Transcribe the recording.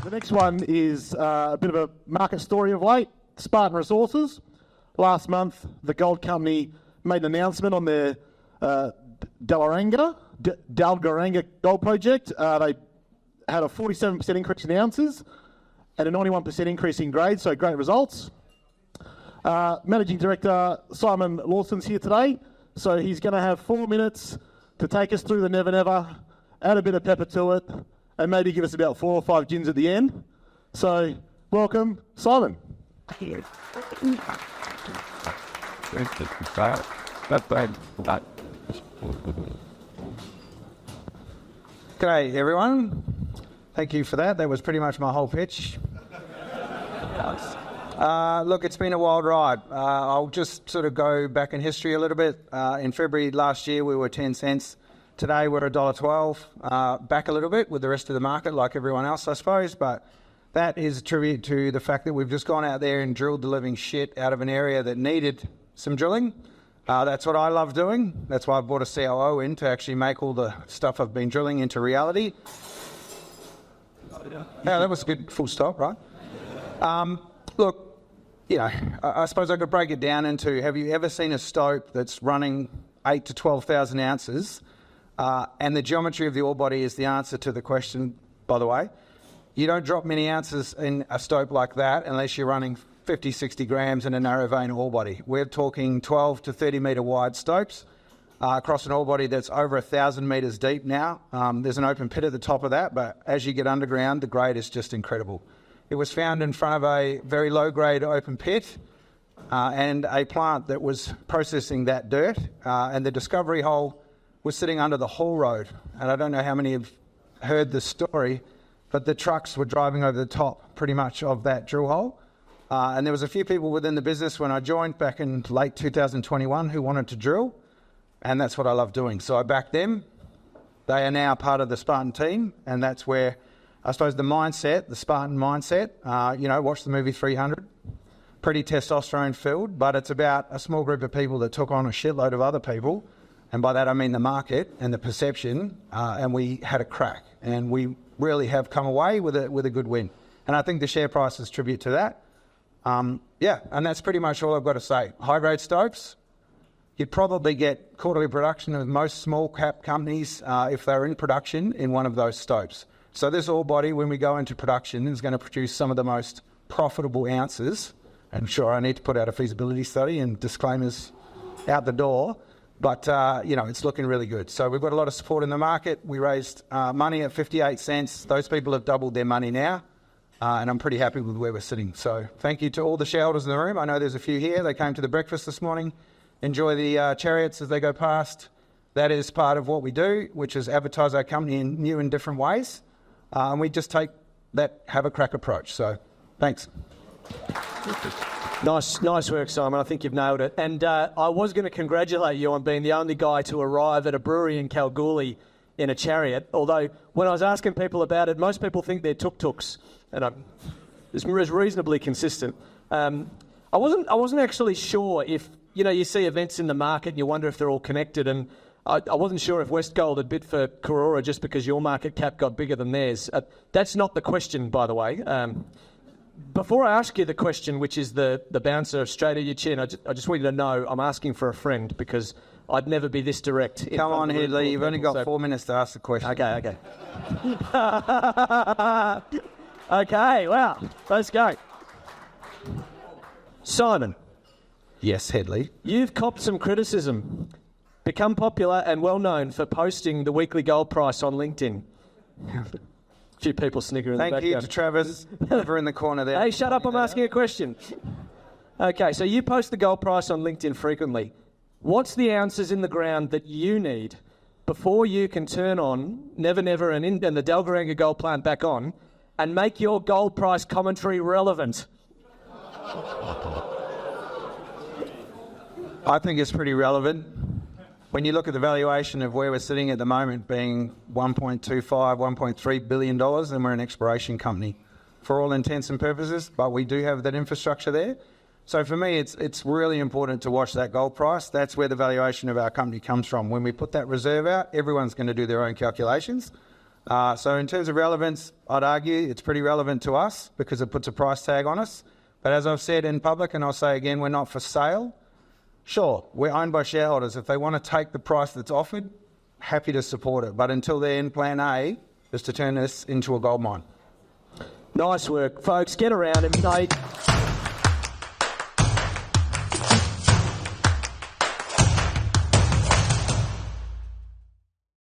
The next one is a bit of a market story of late. Spartan Resources. Last month, the gold company made an announcement on their Dalgaranga gold project. They had a 47% increase in ounces and a 91% increase in grade, so great results. Managing Director Simon Lawson's here today, so he's going to have 4 minutes to take us through the Never Never, add a bit of pepper to it, and maybe give us about 4 or 5 gins at the end. So, welcome, Simon. G'day everyone. Thank you for that. That was pretty much my whole pitch. Look, it's been a wild ride. I'll just sort of go back in history a little bit. In February last year, we were 10 cents. Today, we're $1.12. Back a little bit with the rest of the market, like everyone else, I suppose. But that is a tribute to the fact that we've just gone out there and drilled the living shit out of an area that needed some drilling. That's what I love doing. That's why I brought a COO in to actually make all the stuff I've been drilling into reality. Yeah, that was a good full stop, right? Look, you know, I suppose I could break it down into, have you ever seen a stope that's running 8 to 12,000 ounces? And the geometry of the ore body is the answer to the question, by the way. You don't drop many ounces in a stope like that unless you're running 50, 60 grams in a narrow vein ore body. We're talking 12 to 30 metre wide stopes across an ore body that's over 1,000 metres deep now. There's an open pit at the top of that, but as you get underground, the grade is just incredible. It was found in front of a very low-grade open pit and a plant that was processing that dirt, and the discovery hole was sitting under the haul road. And I don't know how many have heard this story, but the trucks were driving over the top pretty much of that drill hole. And there was a few people within the business when I joined back in late 2021 who wanted to drill, and that's what I love doing. So I backed them. They are now part of the Spartan team, and that's where, I suppose, the mindset, the Spartan mindset, watch the movie 300, pretty testosterone-filled, but it's about a small group of people that took on a shitload of other people, and by that I mean the market and the perception, and we had a crack, and we really have come away with a good win. And I think the share price is tribute to that. And that's pretty much all I've got to say. High-grade stopes, you'd probably get quarterly production of most small-cap companies if they're in production in one of those stopes. So this ore body, when we go into production, is going to produce some of the most profitable ounces. I'm sure I need to put out a feasibility study and disclaimers out the door. But, it's looking really good. So we've got a lot of support in the market. We raised money at 58 cents. Those people have doubled their money now. And I'm pretty happy with where we're sitting. So thank you to all the shareholders in the room. I know there's a few here. They came to the breakfast this morning. Enjoy the chariots as they go past. That is part of what we do, which is advertise our company in new and different ways. And we just take that have a crack approach. So thanks. Nice work, Simon. I think you've nailed it. And I was going to congratulate you on being the only guy to arrive at a brewery in Kalgoorlie in a chariot, although when I was asking people about it, most people think they're tuk-tuks, and it's reasonably consistent. I wasn't actually sure if, you see events in the market and you wonder if they're all connected, and I wasn't sure if Westgold had bid for Karora just because your market cap got bigger than theirs. That's not the question, by the way. Before I ask you the question, which is the bouncer straight at your chin, I just want you to know I'm asking for a friend because I'd never be this direct. Come on here, Lee. You've only got 4 minutes to ask the question. Okay. Okay, wow. Let's go. Simon. Yes, Headley. You've copped some criticism. Become popular and well known for posting the weekly gold price on LinkedIn. A few people snicker in the background. Thank you to Travis over in the corner there. Hey, shut up, I'm asking a question. Okay, so you post the gold price on LinkedIn frequently. What's the ounces in the ground that you need before you can turn on Never Never and the Dalgaranga gold plant back on and make your gold price commentary relevant? I think it's pretty relevant. When you look at the valuation of where we're sitting at the moment being $1.25, $1.3 billion, and we're an exploration company for all intents and purposes, but we do have that infrastructure there. So for me, it's really important to watch that gold price. That's where the valuation of our company comes from. When we put that reserve out, everyone's going to do their own calculations. So in terms of relevance, I'd argue it's pretty relevant to us because it puts a price tag on us. But as I've said in public, and I'll say again, we're not for sale. Sure, we're owned by shareholders. If they want to take the price that's offered, happy to support it. But until then, plan A is to turn this into a gold mine. Nice work, folks. Get around him, Nate.